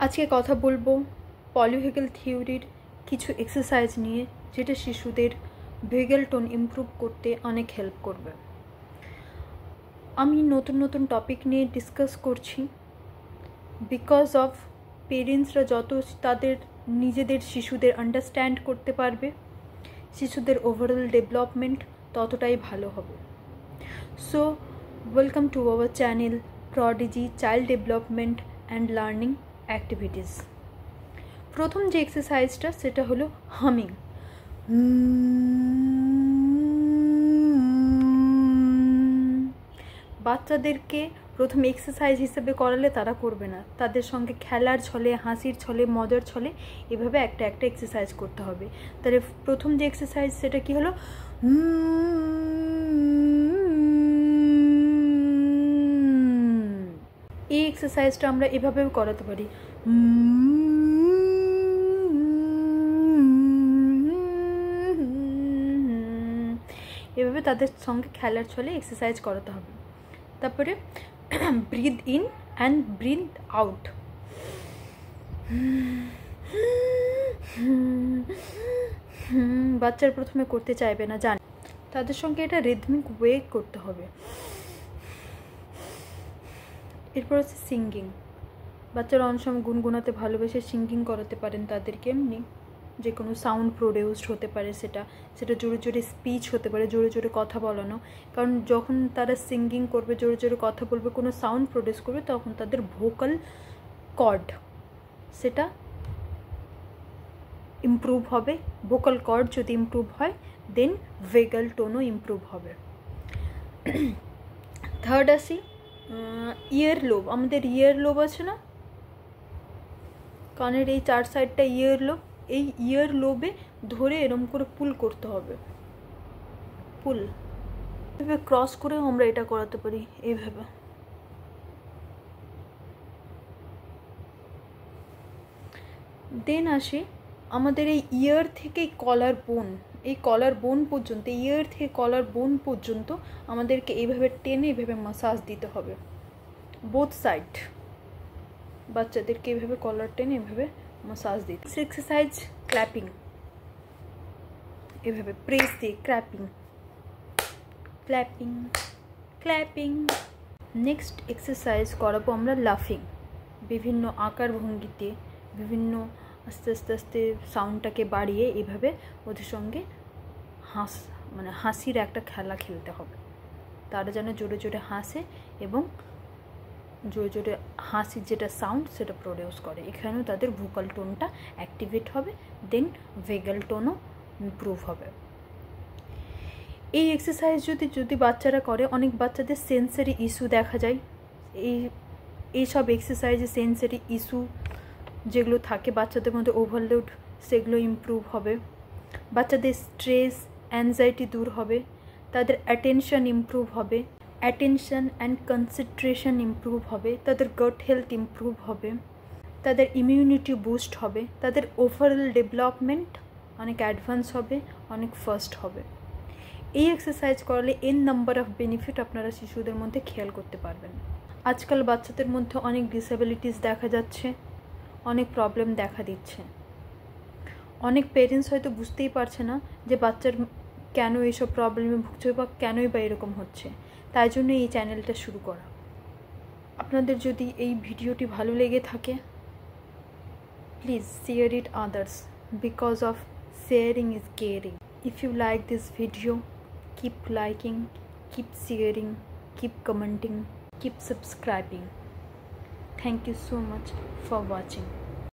আজকে কথা বলবো পলিভেগাল থিওরির কিছু এক্সারসাইজ নিয়ে, যেটা শিশুদের ভেগাল টোন ইমপ্রুভ করতে অনেক হেল্প করবে। আমি নতুন নতুন টপিক নিয়ে ডিসকাস করছি বিকজ অফ পেরেন্টসরা যত তাদের নিজেদের শিশুদের আন্ডারস্ট্যান্ড করতে পারবে, শিশুদের ওভারঅল ডেভেলপমেন্ট ততটাই ভালো হবে। So welcome to our channel prodigy child development and learning activities. প্রথম যে এক্সারসাইজটা সেটা হলো হামিং। বাচ্চাদেরকে প্রথম এক্সারসাইজ হিসেবে করালে তারা করবে না, তাদের সঙ্গে খেলার ছলে, হাসির ছলে, মজার ছলে এভাবে একটা একটা এক্সারসাইজ করতে হবে। তাহলে প্রথম যে এক্সারসাইজ সেটা কি হলো, এই এক্সারসাইজটা আমরা এভাবেও করাতে পারি। এভাবে তাদের সঙ্গে খেলার ছলে এক্সারসাইজ করাতে হবে। তারপরে breathe in and breathe out. বাচ্চারা প্রথমে করতে চাইবে না, জান, তাদের সঙ্গে এটা রিদমিক ওয়ে করতে হবে। এরপর হচ্ছে সিঙ্গিং। বাচ্চারা অনেক সময় গুনগুনাতে ভালোবেসে সিঙ্গিং করাতে পারেন তাদেরকে। এমনি যে কোনো সাউন্ড প্রডিউসড হতে পারে, সেটা জোরে জোরে স্পিচ হতে পারে, জোরে জোরে কথা বলানো। কারণ যখন তারা সিঙ্গিং করবে, জোরে জোরে কথা বলবে, কোনো সাউন্ড প্রডিউস করবে, তখন তাদের ভোকাল কর্ড সেটা ইমপ্রুভ হবে। ভোকাল কর্ড যদি ইমপ্রুভ হয় দেন ভেগাল টোনও ইমপ্রুভ হবে। থার্ড আসি ইয়ার লোব। আমাদের ইয়ার লোব আছে না, কানের এই চার সাইডটা ইয়ার লোব। এই ইয়ার লোবে ধরে এরম করে পুল করতে হবে, পুল। এভাবে ক্রস করেও আমরা এটা করাতে পারি, এইভাবে। দেন আসি আমাদের এই ইয়ার থেকে কলার বোন, এই কলার বোন পর্যন্ত, ইয়ার থেকে কলার বোন পর্যন্ত আমাদেরকে এইভাবে টেনে এইভাবে মাসাজ দিতে হবে, বোথ সাইড। বাচ্চাদেরকে এইভাবে কলার টেনে এভাবে মাসাজ দিতে। এক্সারসাইজ ক্ল্যাপিং, এভাবে প্রেস দিয়ে clapping, clapping, clapping. Next exercise করাবো আমরা লাফিং। বিভিন্ন আকার ভঙ্গিতে, বিভিন্ন আস্তে আস্তে আস্তে সাউন্ডটাকে বাড়িয়ে এইভাবে ওদের সঙ্গে হাসির একটা খেলা খেলতে হবে। তারা যেন জোরে জোরে হাসে এবং জোরে জোরে হাসির যেটা সাউন্ড সেটা প্রডিউস করে। এখানেও তাদের ভোকাল টোনটা অ্যাক্টিভেট হবে, দেন ভেগাল টোনও ইমপ্রুভ হবে। এই এক্সারসাইজ যদি বাচ্চারা করে, অনেক বাচ্চাদের সেন্সারি ইস্যু দেখা যায়। এইসব এক্সারসাইজে সেন্সারি ইস্যু যেগুলো থাকে বাচ্চাদের মধ্যে, ওভারলোড, সেগুলো ইমপ্রুভ হবে। বাচ্চাদের স্ট্রেস, অ্যাংজাইটি দূর হবে, তাদের অ্যাটেনশন ইমপ্রুভ হবে, অ্যাটেনশন অ্যান্ড কনসেন্ট্রেশন ইমপ্রুভ হবে, তাদের গট হেলথ ইমপ্রুভ হবে, তাদের ইমিউনিটি বুস্ট হবে, তাদের ওভারঅল ডেভেলপমেন্ট অনেক অ্যাডভান্স হবে, অনেক ফাস্ট হবে। এই এক্সারসাইজ করলে এন নাম্বার অফ বেনিফিট আপনারা শিশুদের মধ্যে খেয়াল করতে পারবেন। আজকাল বাচ্চাদের মধ্যে অনেক ডিসেবিলিটিস দেখা যাচ্ছে, অনেক প্রবলেম দেখা দিচ্ছে। অনেক পেরেন্টস হয়তো বুঝতেই পারছে না যে বাচ্চার কেন এইসব প্রবলেমে ভুগছে বা কেনই বা এরকম হচ্ছে। তাই জন্য এই চ্যানেলটা শুরু করা। আপনাদের যদি এই ভিডিওটি ভালো লেগে থাকে, please share it others, because of sharing is caring. If you like this video, keep liking, keep sharing, keep commenting, keep subscribing. Thank you so much for watching.